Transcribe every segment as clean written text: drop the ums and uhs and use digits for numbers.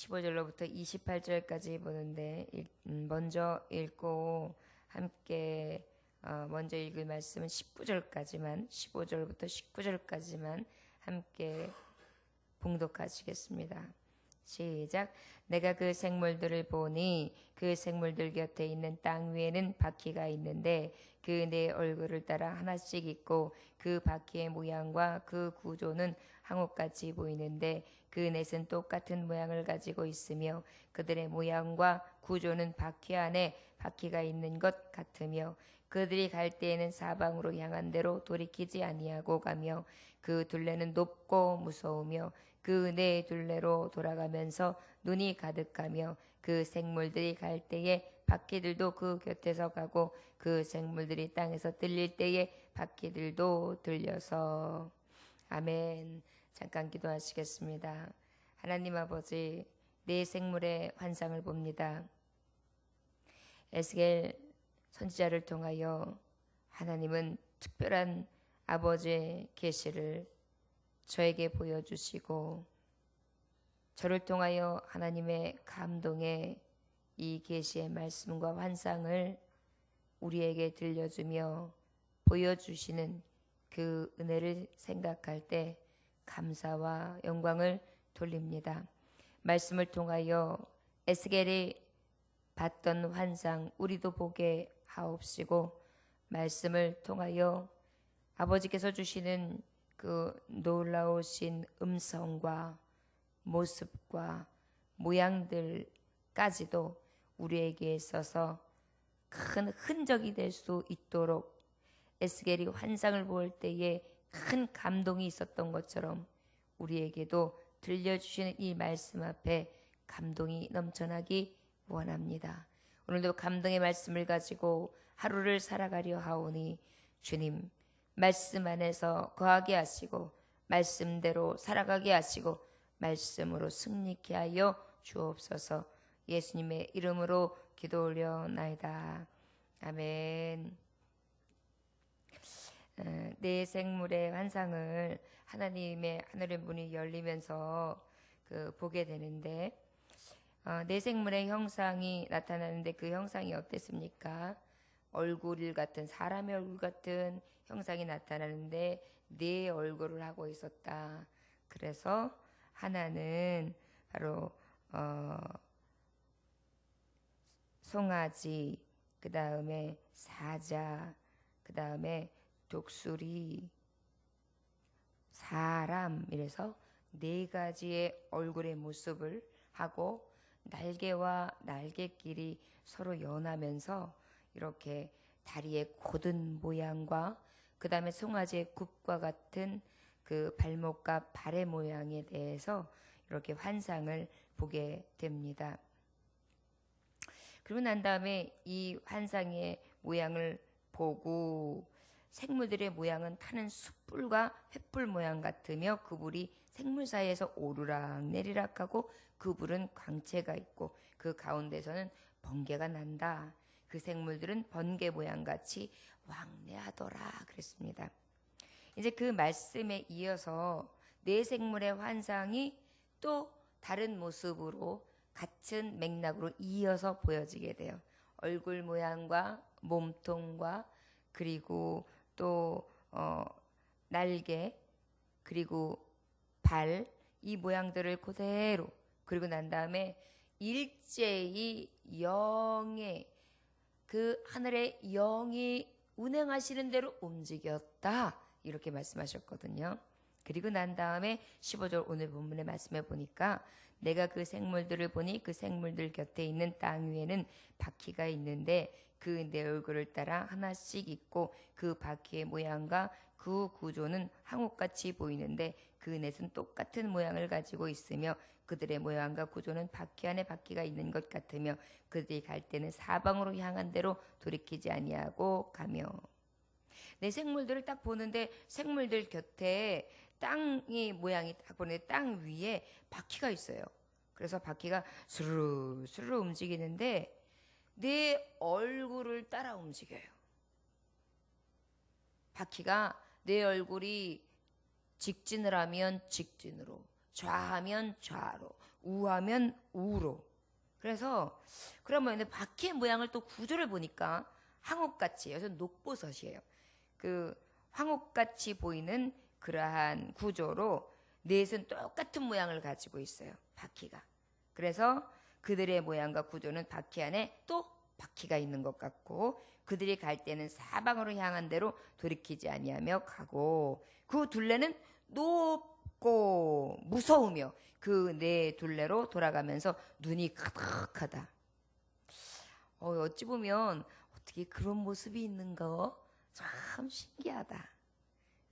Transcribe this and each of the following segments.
15절로부터 28절까지 보는데 먼저 읽고 함께 먼저 읽을 말씀은 19절까지만 15절부터 19절까지만 함께 봉독하시겠습니다. 시작. 내가 그 생물들을 보니 그 생물들 곁에 있는 땅 위에는 바퀴가 있는데 그 네 얼굴을 따라 하나씩 있고 그 바퀴의 모양과 그 구조는 항옥같이 보이는데 그 넷은 똑같은 모양을 가지고 있으며 그들의 모양과 구조는 바퀴 안에 바퀴가 있는 것 같으며 그들이 갈 때에는 사방으로 향한 대로 돌이키지 아니하고 가며 그 둘레는 높고 무서우며 그 네 둘레로 돌아가면서 눈이 가득하며 그 생물들이 갈 때에 바퀴들도 그 곁에서 가고 그 생물들이 땅에서 들릴 때에 바퀴들도 들려서. 아멘. 잠깐 기도하시겠습니다. 하나님 아버지, 네 생물의 환상을 봅니다. 에스겔 선지자를 통하여 하나님은 특별한 아버지의 계시를 저에게 보여주시고 저를 통하여 하나님의 감동의 이 계시의 말씀과 환상을 우리에게 들려주며 보여주시는 그 은혜를 생각할 때 감사와 영광을 돌립니다. 말씀을 통하여 에스겔이 봤던 환상 우리도 보게 하옵시고 말씀을 통하여 아버지께서 주시는 그 놀라우신 음성과 모습과 모양들까지도 우리에게 있어서 큰 흔적이 될 수 있도록 에스겔이 환상을 볼 때에 큰 감동이 있었던 것처럼 우리에게도 들려주시는 이 말씀 앞에 감동이 넘쳐나기 원합니다. 오늘도 감동의 말씀을 가지고 하루를 살아가려 하오니 주님 말씀 안에서 거하게 하시고 말씀대로 살아가게 하시고 말씀으로 승리케 하여 주옵소서. 예수님의 이름으로 기도 올려나이다. 아멘. 네 생물의 환상을 하나님의 하늘의 문이 열리면서 보게 되는데 네 생물의 형상이 나타나는데 그 형상이 어땠습니까? 얼굴 같은 사람의 얼굴 같은 형상이 나타나는데 네 얼굴을 하고 있었다. 그래서 하나는 바로 송아지, 그 다음에 사자, 그 다음에 독수리, 사람, 이래서 네 가지의 얼굴의 모습을 하고 날개와 날개끼리 서로 연하면서 이렇게 다리의 곧은 모양과 그 다음에 송아지의 굽과 같은 그 발목과 발의 모양에 대해서 이렇게 환상을 보게 됩니다. 그리고 난 다음에 이 환상의 모양을 보고 생물들의 모양은 타는 숯불과 횃불 모양 같으며 그 불이 생물 사이에서 오르락 내리락하고 그 불은 광채가 있고 그 가운데서는 번개가 난다. 그 생물들은 번개 모양 같이 왕래하더라 그랬습니다. 이제 그 말씀에 이어서 네 생물의 환상이 또 다른 모습으로 같은 맥락으로 이어서 보여지게 돼요. 얼굴 모양과 몸통과 그리고 또 날개 그리고 발 이 모양들을 그대로 그리고 난 다음에 일제히 영의 그 하늘의 영이 운행하시는 대로 움직였다 이렇게 말씀하셨거든요. 그리고 난 다음에 15절 오늘 본문의 말씀에 보니까 내가 그 생물들을 보니 그 생물들 곁에 있는 땅 위에는 바퀴가 있는데 그 네 얼굴을 따라 하나씩 있고 그 바퀴의 모양과 그 구조는 항옥같이 보이는데 그 넷은 똑같은 모양을 가지고 있으며 그들의 모양과 구조는 바퀴 안에 바퀴가 있는 것 같으며 그들이 갈 때는 사방으로 향한 대로 돌이키지 아니하고 가며. 내 생물들을 딱 보는데 생물들 곁에 땅이 모양이 딱 보는데 땅 위에 바퀴가 있어요. 그래서 바퀴가 스르르 스르르 움직이는데 내 얼굴을 따라 움직여요. 바퀴가 내 얼굴이 직진을 하면 직진으로, 좌하면 좌로, 우하면 우로. 그래서 그러면 바퀴의 모양을 또 구조를 보니까 황옥같이, 여기서 녹버섯이에요. 그 황옥같이 보이는 그러한 구조로 넷은 똑같은 모양을 가지고 있어요. 바퀴가. 그래서 그들의 모양과 구조는 바퀴 안에 또 바퀴가 있는 것 같고, 그들이 갈 때는 사방으로 향한 대로 돌이키지 아니하며 가고, 그 둘레는 높고 무서우며 그 네 둘레로 돌아가면서 눈이 가득하다. 어찌 보면 어떻게 그런 모습이 있는가? 참 신기하다.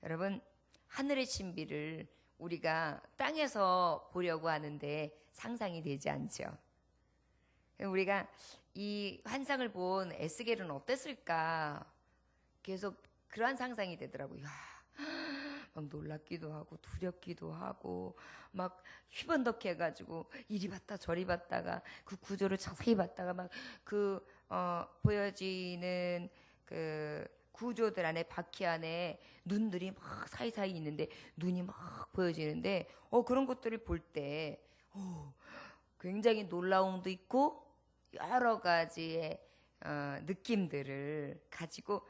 여러분, 하늘의 신비를 우리가 땅에서 보려고 하는데 상상이 되지 않죠. 우리가 이 환상을 본 에스겔은 어땠을까? 계속 그러한 상상이 되더라고요. 막 놀랍기도 하고 두렵기도 하고 막 휘번덕해가지고 이리 봤다 저리 봤다가 그 구조를 자세히 봤다가 막 그 보여지는 그 구조들 안에 바퀴 안에 눈들이 막 사이사이 있는데 눈이 막 보여지는데 그런 것들을 볼 때 굉장히 놀라움도 있고 여러 가지의 느낌들을 가지고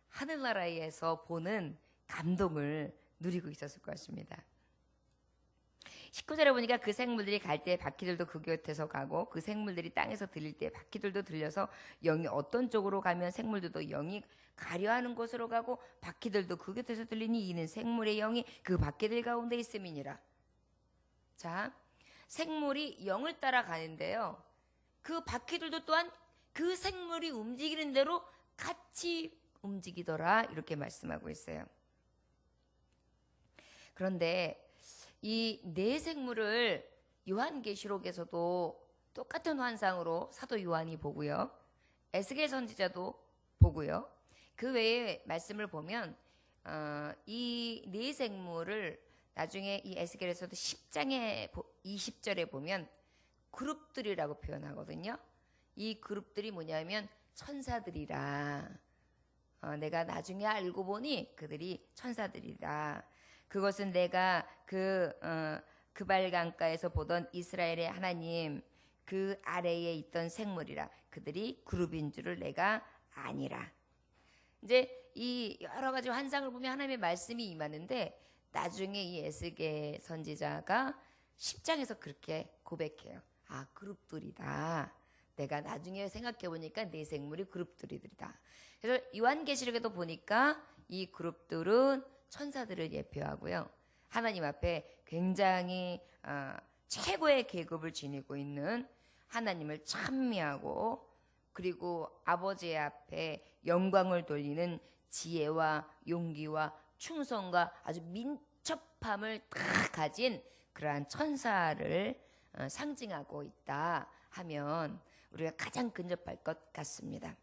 하늘나라에서 보는 감동을 누리고 있었을 것 같습니다. 19절에 보니까 그 생물들이 갈 때 바퀴들도 그 곁에서 가고 그 생물들이 땅에서 들릴 때 바퀴들도 들려서 영이 어떤 쪽으로 가면 생물들도 영이 가려하는 곳으로 가고 바퀴들도 그 곁에서 들리니 이는 생물의 영이 그 바퀴들 가운데 있음이니라. 자, 생물이 영을 따라 가는데요. 그 바퀴들도 또한 그 생물이 움직이는 대로 같이 움직이더라 이렇게 말씀하고 있어요. 그런데 이 네 생물을 요한계시록에서도 똑같은 환상으로 사도 요한이 보고요. 에스겔 선지자도 보고요. 그 외에 말씀을 보면 이 네 생물을 나중에 이 에스겔에서도 10장에 20절에 보면 그룹들이라고 표현하거든요. 이 그룹들이 뭐냐면 천사들이라. 내가 나중에 알고 보니 그들이 천사들이다. 그것은 내가 그발 강가에서 보던 이스라엘의 하나님 그 아래에 있던 생물이라. 그들이 그룹인 줄을 내가 아니라. 이제 이 여러 가지 환상을 보면 하나님의 말씀이 임하는데 나중에 이 에스겔 선지자가 10장에서 그렇게 고백해요. 그룹들이다. 내가 나중에 생각해 보니까 네 생물이 그룹들이다. 그래서 요한계시록에도 보니까 이 그룹들은 천사들을 예표하고요. 하나님 앞에 굉장히 최고의 계급을 지니고 있는 하나님을 찬미하고 그리고 아버지 앞에 영광을 돌리는 지혜와 용기와 충성과 아주 민첩함을 다 가진 그러한 천사를 상징하고 있다 하면 우리가 가장 근접할 것 같습니다.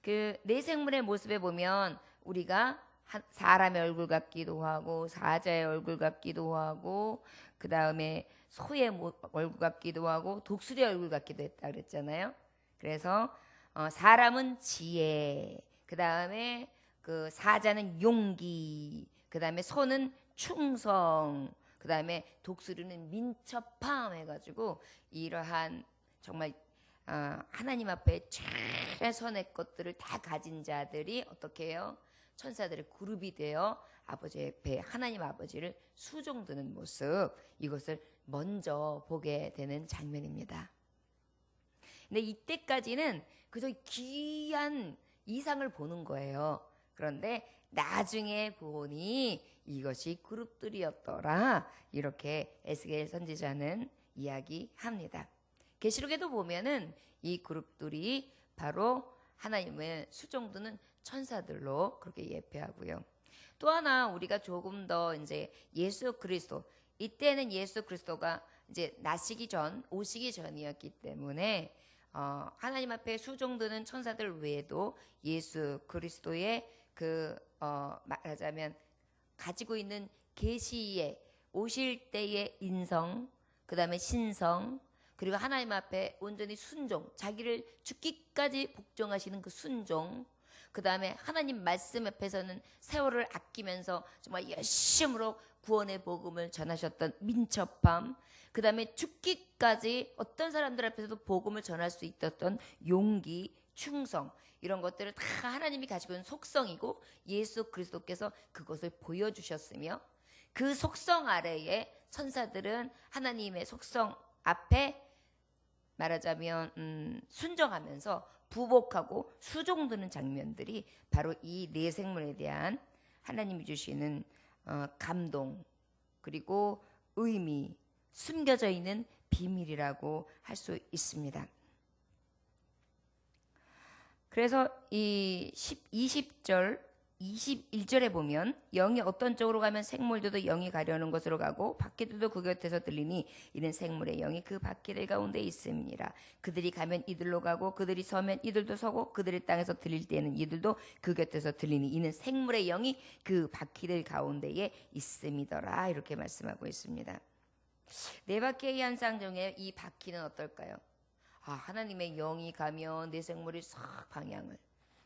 그 네 생물의 모습에 보면 우리가 사람의 얼굴 같기도 하고 사자의 얼굴 같기도 하고 그 다음에 소의 얼굴 같기도 하고 독수리의 얼굴 같기도 했다 그랬잖아요. 그래서 사람은 지혜, 그 다음에 그 사자는 용기, 그 다음에 소는 충성, 그 다음에 독수리는 민첩함 해가지고 이러한 정말 하나님 앞에 최선의 것들을 다 가진 자들이 어떻게 해요? 천사들의 그룹이 되어 아버지 앞에 하나님 아버지를 수종드는 모습, 이것을 먼저 보게 되는 장면입니다. 근데 이때까지는 그저 귀한 이상을 보는 거예요. 그런데 나중에 보니 이것이 그룹들이었더라. 이렇게 에스겔 선지자는 이야기합니다. 계시록에도 보면은 이 그룹들이 바로 하나님의 수종드는 천사들로 그렇게 예표하고요. 또 하나 우리가 조금 더 이제 예수 그리스도, 이때는 예수 그리스도가 이제 나시기 전, 오시기 전이었기 때문에 하나님 앞에 수종드는 천사들 외에도 예수 그리스도의 말하자면 가지고 있는 계시의 오실 때의 인성, 그 다음에 신성, 그리고 하나님 앞에 온전히 순종, 자기를 죽기까지 복종하시는 그 순종, 그 다음에 하나님 말씀 앞에서는 세월을 아끼면서 정말 열심으로 구원의 복음을 전하셨던 민첩함, 그 다음에 죽기까지 어떤 사람들 앞에서도 복음을 전할 수 있었던 용기, 충성, 이런 것들을 다 하나님이 가지고 있는 속성이고 예수 그리스도께서 그것을 보여주셨으며 그 속성 아래에 천사들은 하나님의 속성 앞에 말하자면 순종하면서 부복하고 수종드는 장면들이 바로 이 네 생물에 대한 하나님이 주시는 감동 그리고 의미, 숨겨져 있는 비밀이라고 할 수 있습니다. 그래서 이 20절, 21절에 보면 영이 어떤 쪽으로 가면 생물들도 영이 가려는 곳으로 가고 바퀴들도 그 곁에서 들리니 이는 생물의 영이 그 바퀴들 가운데 있습니다. 그들이 가면 이들로 가고 그들이 서면 이들도 서고 그들이 땅에서 들릴 때는 이들도 그 곁에서 들리니 이는 생물의 영이 그 바퀴들 가운데에 있음이더라. 이렇게 말씀하고 있습니다. 네 바퀴의 현상 중에 이 바퀴는 어떨까요? 하나님의 영이 가면 내 생물이 싹 방향을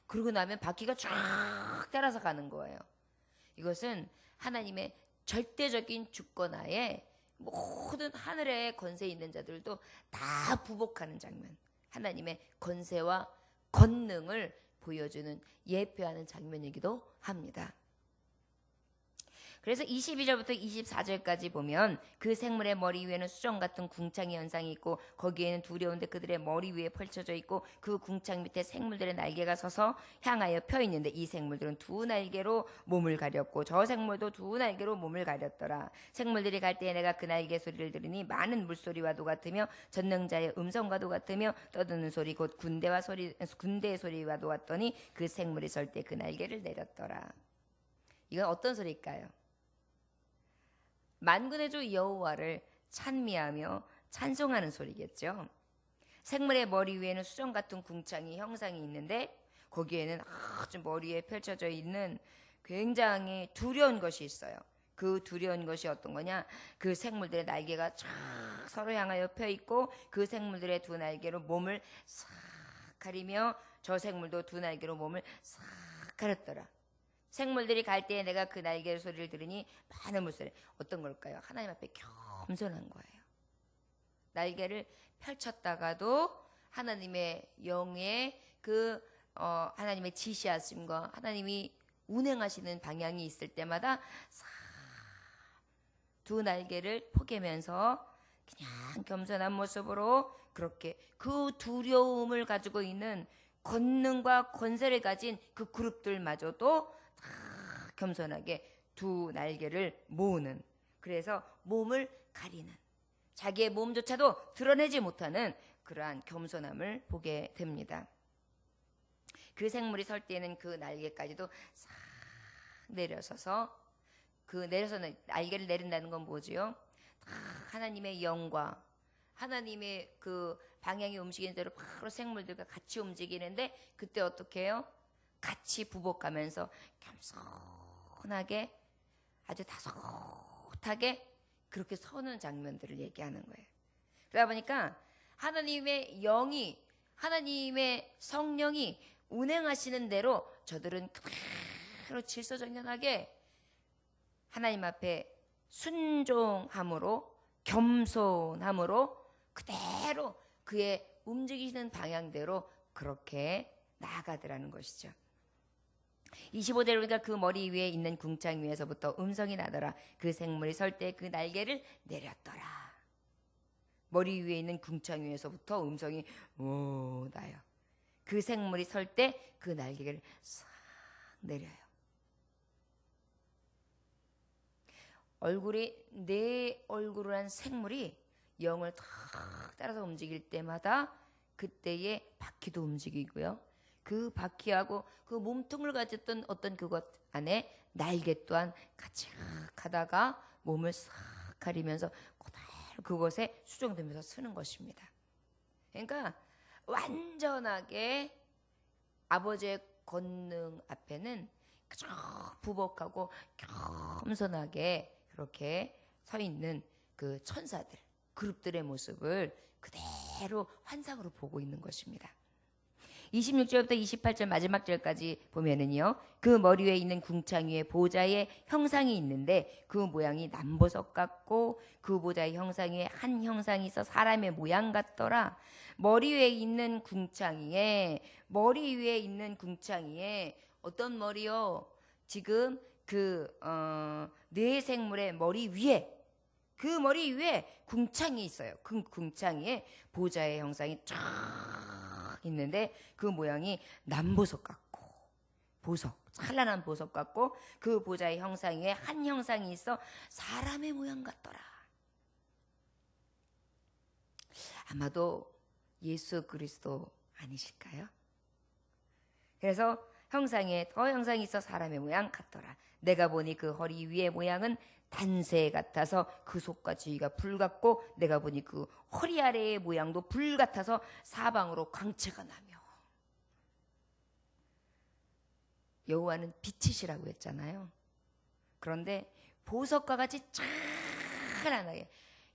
그러고 나면 바퀴가 쫙 따라서 가는 거예요. 이것은 하나님의 절대적인 주권하에 모든 하늘의 권세 있는 자들도 다 부복하는 장면, 하나님의 권세와 권능을 보여주는 예표하는 장면이기도 합니다. 그래서 22절부터 24절까지 보면 그 생물의 머리 위에는 수정 같은 궁창의 현상이 있고 거기에는 두려운데 그들의 머리 위에 펼쳐져 있고 그 궁창 밑에 생물들의 날개가 서서 향하여 펴 있는데 이 생물들은 두 날개로 몸을 가렸고 저 생물도 두 날개로 몸을 가렸더라. 생물들이 갈 때에 내가 그 날개 소리를 들으니 많은 물소리와도 같으며 전능자의 음성과도 같으며 떠드는 소리 곧 군대의 소리와도 같더니 그 생물이 설 때 그 날개를 내렸더라. 이건 어떤 소리일까요? 만군의 주 여호와를 찬미하며 찬송하는 소리겠죠. 생물의 머리 위에는 수정 같은 궁창이 형상이 있는데 거기에는 아주 머리에 펼쳐져 있는 굉장히 두려운 것이 있어요. 그 두려운 것이 어떤 거냐? 그 생물들의 날개가 쫙 서로 향하여 펴 있고 그 생물들의 두 날개로 몸을 싹 가리며 저 생물도 두 날개로 몸을 싹 가렸더라. 생물들이 갈 때에 내가 그 날개 소리를 들으니 많은 물소리. 어떤 걸까요? 하나님 앞에 겸손한 거예요. 날개를 펼쳤다가도 하나님의 영의 하나님의 지시하심과 하나님이 운행하시는 방향이 있을 때마다 두 날개를 포개면서 그냥 겸손한 모습으로 그렇게 그 두려움을 가지고 있는 권능과 권세를 가진 그 그룹들마저도 겸손하게 두 날개를 모으는, 그래서 몸을 가리는, 자기의 몸조차도 드러내지 못하는 그러한 겸손함을 보게 됩니다. 그 생물이 설 때는 그 날개까지도 싹 내려서서 날개를 내린다는 건 뭐지요? 하나님의 영과 하나님의 그 방향이 움직이는 대로 바로 생물들과 같이 움직이는데 그때 어떻게 해요? 같이 부복하면서 겸손하게 아주 다소곳하게 그렇게 서는 장면들을 얘기하는 거예요. 그러다 보니까 하나님의 영이, 하나님의 성령이 운행하시는 대로 저들은 그대로 질서정연하게 하나님 앞에 순종함으로, 겸손함으로 그대로 그의 움직이시는 방향대로 그렇게 나아가더라는 것이죠. 25절에 보니까 그 머리 위에 있는 궁창 위에서부터 음성이 나더라. 그 생물이 설 때 그 날개를 내렸더라. 머리 위에 있는 궁창 위에서부터 음성이 나요. 그 생물이 설 때 그 날개를 싹 내려요. 내 얼굴을 한 생물이 영을 탁 따라서 움직일 때마다 그때의 바퀴도 움직이고요. 그 바퀴하고 그 몸통을 가졌던 어떤 그것 안에 날개 또한 같이 가다가 몸을 싹 가리면서 그대로 그것에 수정되면서 쓰는 것입니다. 그러니까 완전하게 아버지의 권능 앞에는 그저 부복하고 겸손하게 그렇게 서 있는 그 천사들, 그룹들의 모습을 그대로 환상으로 보고 있는 것입니다. 26절부터 28절 마지막 절까지 보면은요, 그 머리 위에 있는 궁창 위에 보좌의 형상이 있는데 그 모양이 남보석 같고 그 보좌의 형상 위에 한 형상이 있어 사람의 모양 같더라. 머리 위에 있는 머리 위에 있는 궁창이에 어떤 머리요? 지금 네 생물의 머리 위에, 그 머리 위에 궁창이 있어요. 그 궁창이에 보좌의 형상이 쫙 있는데 그 모양이 남보석 같고, 찬란한 보석 같고 그 보좌의 형상 위에 한 형상이 있어 사람의 모양 같더라. 아마도 예수 그리스도 아니실까요? 그래서 형상이 있어 사람의 모양 같더라. 내가 보니 그 허리 위의 모양은 단새 같아서 그 속과 지위가 불 같고 내가 보니 그 허리 아래의 모양도 불 같아서 사방으로 광채가 나며. 여호와는 빛이시라고 했잖아요. 그런데 보석과 같이 찬란하게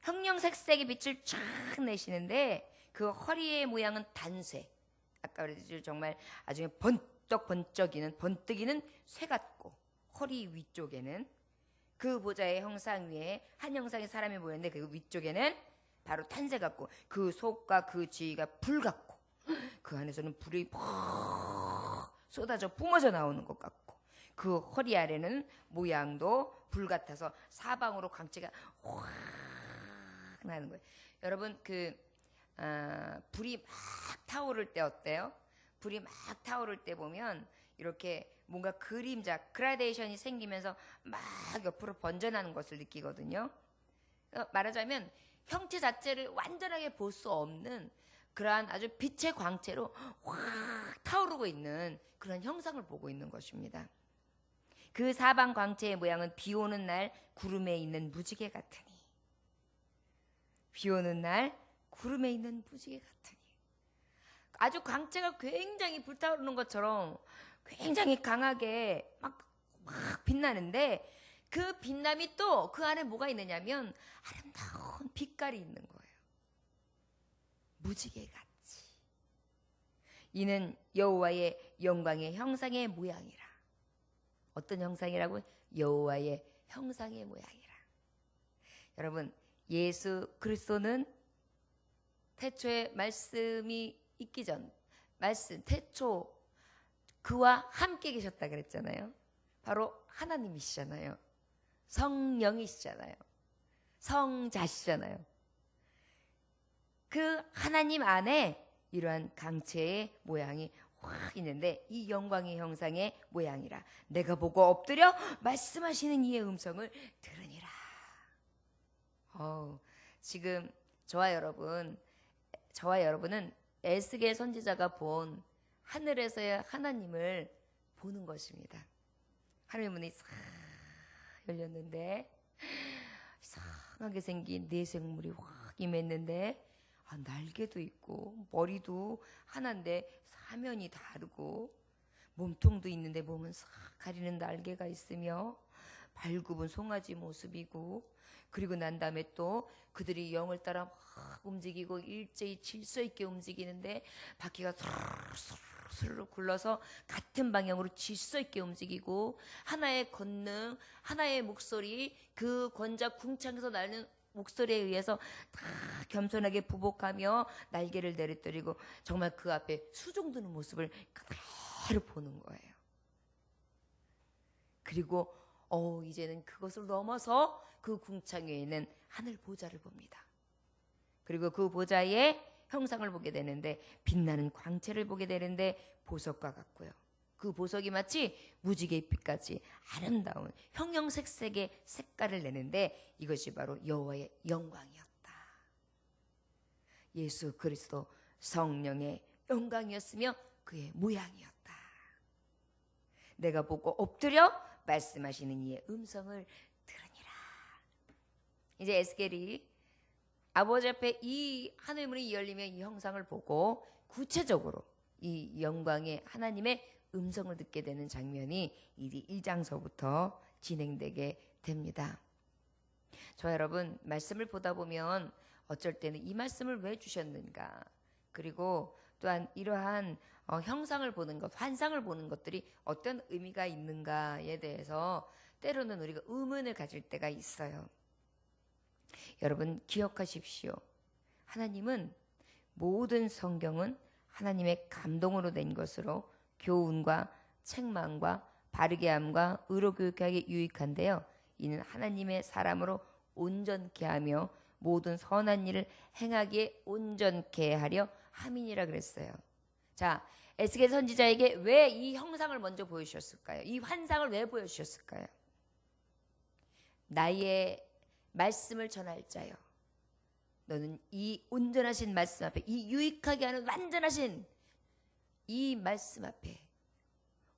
형형색색의 빛을 쫙 내시는데 그 허리의 모양은 단새. 아까 그랬듯이 정말 아주 번뜩이는 쇠 같고, 허리 위쪽에는 그 보좌의 형상 위에 한 형상의 사람이 모였는데 그 위쪽에는 바로 탄새 같고 그 속과 그 지위가 불 같고 그 안에서는 불이 쏟아져 뿜어져 나오는 것 같고 그 허리 아래는 모양도 불 같아서 사방으로 광채가 확 나는 거예요. 여러분 불이 막 타오를 때 어때요? 불이 막 타오를 때 보면 이렇게 뭔가 그라데이션이 생기면서 막 옆으로 번져나는 것을 느끼거든요. 말하자면 형체 자체를 완전하게 볼 수 없는 그러한 아주 빛의 광채로 확 타오르고 있는 그런 형상을 보고 있는 것입니다. 그 사방 광채의 모양은 비 오는 날 구름에 있는 무지개 같으니. 비 오는 날 구름에 있는 무지개 같으니. 아주 광채가 굉장히 불타오르는 것처럼 굉장히 강하게 막 빛나는데 그 빛남이 또 그 안에 뭐가 있느냐면 아름다운 빛깔이 있는 거예요. 무지개같이. 이는 여호와의 영광의 형상의 모양이라. 어떤 형상이라고? 여호와의 형상의 모양이라. 여러분, 예수 그리스도는 태초에 말씀이 있기 전, 태초 그와 함께 계셨다 그랬잖아요. 바로 하나님이시잖아요. 성령이시잖아요. 성자시잖아요. 그 하나님 안에 이러한 강체의 모양이 확 있는데 이 영광의 형상의 모양이라. 내가 보고 엎드려 말씀하시는 이의 음성을 들으니라. 지금 저와 여러분은 에스겔 선지자가 본 하늘에서의 하나님을 보는 것입니다. 하늘의 문이 싹 열렸는데 이상하게 생긴 네 생물이 확 임했는데 날개도 있고 머리도 하나인데 사면이 다르고 몸통도 있는데 몸은 싹 가리는 날개가 있으며 발굽은 송아지 모습이고 그리고 난 다음에 또 그들이 영을 따라 막 움직이고 일제히 질서 있게 움직이는데 바퀴가 스르르 굴러서 같은 방향으로 질서 있게 움직이고 하나의 권능, 하나의 목소리, 그 권자 궁창에서 나는 목소리에 의해서 다 겸손하게 부복하며 날개를 내리뜨리고 정말 그 앞에 수종드는 모습을 그대로 보는 거예요. 그리고 이제는 그것을 넘어서 그 궁창 위에 있는 하늘 보좌를 봅니다. 그리고 그 보좌의 형상을 보게 되는데 빛나는 광채를 보게 되는데 보석과 같고요. 그 보석이 마치 무지개 빛같이 아름다운 형형색색의 색깔을 내는데 이것이 바로 여호와의 영광이었다. 예수 그리스도 성령의 영광이었으며 그의 모양이었다. 내가 보고 엎드려 말씀하시는 이의 음성을 들으니라. 이제 에스겔이 아버지 앞에 이 하늘문이 열리며 이 형상을 보고 구체적으로 이 영광의 하나님의 음성을 듣게 되는 장면이 이 1장서부터 진행되게 됩니다. 저 여러분, 말씀을 보다 보면 어쩔 때는 이 말씀을 왜 주셨는가, 그리고 또한 이러한 형상을 보는 것, 환상을 보는 것들이 어떤 의미가 있는가에 대해서 때로는 우리가 의문을 가질 때가 있어요. 여러분 기억하십시오. 하나님은 모든 성경은 하나님의 감동으로 낸 것으로 교훈과 책망과 바르게 함과 의로 교육하기에 유익한데요. 이는 하나님의 사람으로 온전케 하며 모든 선한 일을 행하기에 온전케 하려 함이니라 그랬어요. 자, 에스겔 선지자에게 왜 이 형상을 먼저 보여주셨을까요? 이 환상을 왜 보여주셨을까요? 나의 말씀을 전할 자여, 너는 이 온전하신 말씀 앞에, 이 유익하게 하는 완전하신 이 말씀 앞에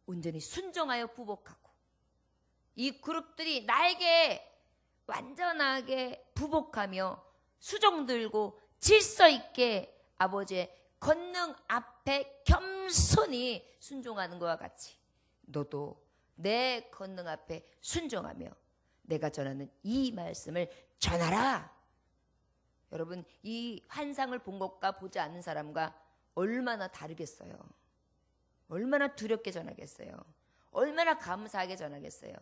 온전히 순종하여 부복하고, 이 그룹들이 나에게 완전하게 부복하며 수종 들고 질서 있게 아버지의 권능 앞에 겸손히 순종하는 것과 같이 너도 내 권능 앞에 순종하며 내가 전하는 이 말씀을 전하라. 여러분, 이 환상을 본 것과 보지 않는 사람과 얼마나 다르겠어요? 얼마나 두렵게 전하겠어요? 얼마나 감사하게 전하겠어요?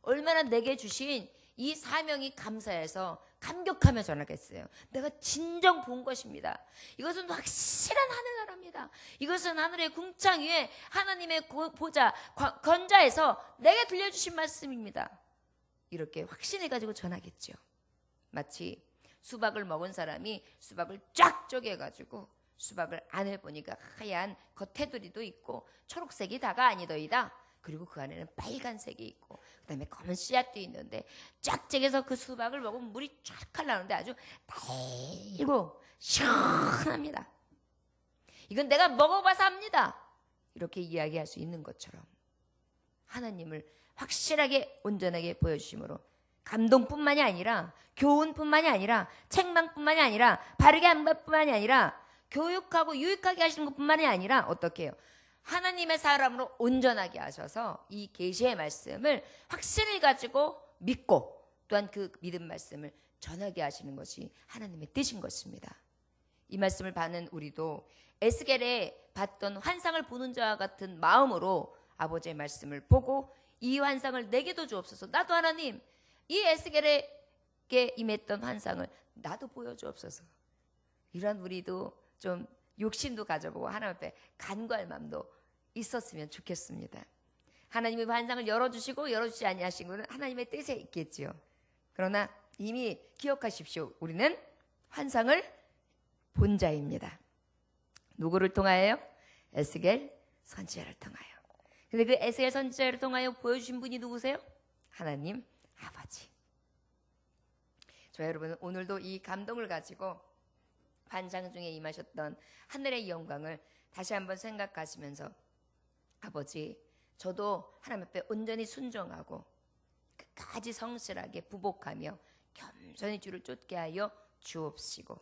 얼마나 내게 주신 이 사명이 감사해서 감격하며 전하겠어요? 내가 진정 본 것입니다. 이것은 확실한 하늘나라입니다. 이것은 하늘의 궁창 위에 하나님의 보좌 건자에서 내게 들려주신 말씀입니다. 이렇게 확신해가지고 전하겠죠. 마치 수박을 먹은 사람이 수박을 쫙 쪼개가지고 수박을 안을 보니까 하얀 겉테두리도 있고 초록색이 다가 아니더이다. 그리고 그 안에는 빨간색이 있고 그 다음에 검은 씨앗도 있는데 쫙 쪼개서 그 수박을 먹으면 물이 쫙 나오는데 아주 달고 시원합니다. 이건 내가 먹어봐서 합니다. 이렇게 이야기할 수 있는 것처럼 하나님을 확실하게 온전하게 보여주심으로 감동뿐만이 아니라 교훈뿐만이 아니라 책망뿐만이 아니라 바르게 한 것뿐만이 아니라 교육하고 유익하게 하시는 것뿐만이 아니라 어떻게 해요? 하나님의 사람으로 온전하게 하셔서 이 계시의 말씀을 확신을 가지고 믿고 또한 그 믿음 말씀을 전하게 하시는 것이 하나님의 뜻인 것입니다. 이 말씀을 받는 우리도 에스겔에 봤던 환상을 보는 자와 같은 마음으로 아버지의 말씀을 보고 이 환상을 내게도 주옵소서. 나도 하나님 이 에스겔에게 임했던 환상을 나도 보여주옵소서. 이런 우리도 좀 욕심도 가져보고 하나님 앞에 간구할 마음도 있었으면 좋겠습니다. 하나님의 환상을 열어주시고 열어주지 아니하신 것은 하나님의 뜻에 있겠지요. 그러나 이미 기억하십시오. 우리는 환상을 본 자입니다. 누구를 통하여요? 에스겔 선지자를 통하여. 근데 그 에스겔 선지자를 통하여 보여주신 분이 누구세요? 하나님 아버지. 저 여러분 오늘도 이 감동을 가지고 환상 중에 임하셨던 하늘의 영광을 다시 한번 생각하시면서 아버지, 저도 하나님 앞에 온전히 순종하고 끝까지 성실하게 부복하며 겸손히 주를 쫓게 하여 주옵시고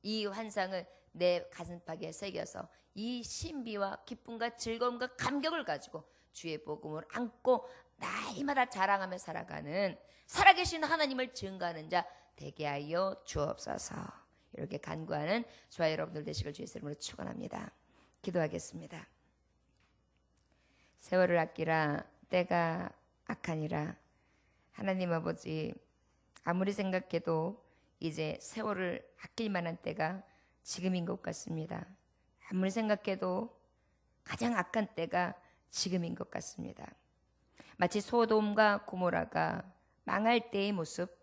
이 환상을 내 가슴팍에 새겨서 이 신비와 기쁨과 즐거움과 감격을 가지고 주의 복음을 안고 날마다 자랑하며 살아가는 살아계신 하나님을 증거하는 자 되게 하여 주옵소서. 이렇게 간구하는 저와 여러분들 되시길 주의 이름으로 축원합니다. 기도하겠습니다. 세월을 아끼라 때가 악하니라. 하나님 아버지, 아무리 생각해도 이제 세월을 아낄 만한 때가 지금인 것 같습니다. 아무리 생각해도 가장 악한 때가 지금인 것 같습니다. 마치 소돔과 고모라가 망할 때의 모습,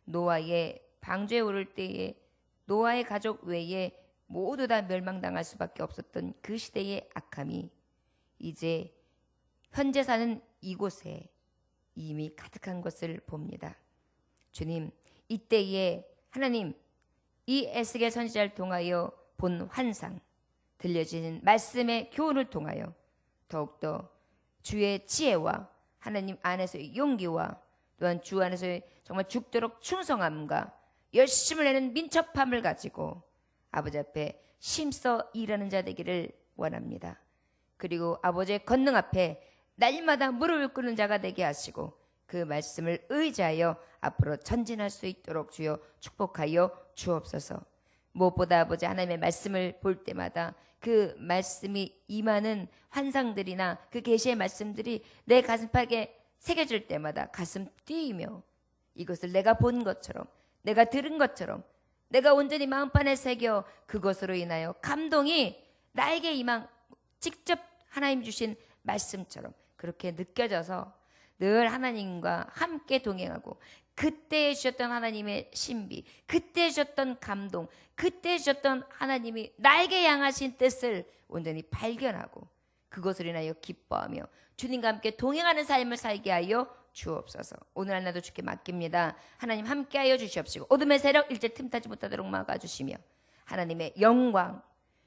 노아의 방주에 오를 때에 노아의 가족 외에 모두 다 멸망당할 수밖에 없었던 그 시대의 악함이 이제 현재 사는 이곳에 이미 가득한 것을 봅니다. 주님, 이때에 하나님 이 에스겔 선지자를 통하여 본 환상, 들려지는 말씀의 교훈을 통하여 더욱더 주의 지혜와 하나님 안에서의 용기와 또한 주 안에서의 정말 죽도록 충성함과 열심을 내는 민첩함을 가지고 아버지 앞에 힘써 일하는 자 되기를 원합니다. 그리고 아버지의 권능 앞에 날마다 무릎을 꿇는 자가 되게 하시고 그 말씀을 의지하여 앞으로 전진할 수 있도록 주여 축복하여 주옵소서. 무엇보다 아버지 하나님의 말씀을 볼 때마다 그 말씀이 임하는 환상들이나 그 계시의 말씀들이 내 가슴팍에 새겨질 때마다 가슴 뛰이며 이것을 내가 본 것처럼 내가 들은 것처럼 내가 온전히 마음판에 새겨 그것으로 인하여 감동이 나에게 임한 직접 하나님 주신 말씀처럼 그렇게 느껴져서 늘 하나님과 함께 동행하고 그때 주셨던 하나님의 신비, 그때 주셨던 감동, 그때 주셨던 하나님이 나에게 향하신 뜻을 온전히 발견하고 그것을 인하여 기뻐하며 주님과 함께 동행하는 삶을 살게 하여 주옵소서. 오늘 하나도 주께 맡깁니다. 하나님 함께하여 주시옵시고 어둠의 세력 일제 틈타지 못하도록 막아주시며 하나님의 영광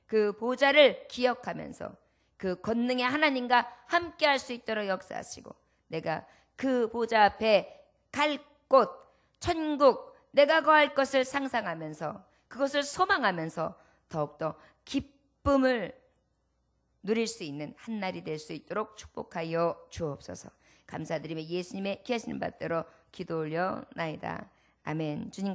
그 보좌를 기억하면서 그 권능의 하나님과 함께할 수 있도록 역사하시고 내가 그 보좌 앞에 갈 곳, 천국, 내가 거할 것을 상상하면서 그것을 소망하면서 더욱더 기쁨을 누릴 수 있는 한 날이 될 수 있도록 축복하여 주옵소서. 감사드리며 예수님의 귀하시는 받들어 기도 올려 나이다. 아멘. 주님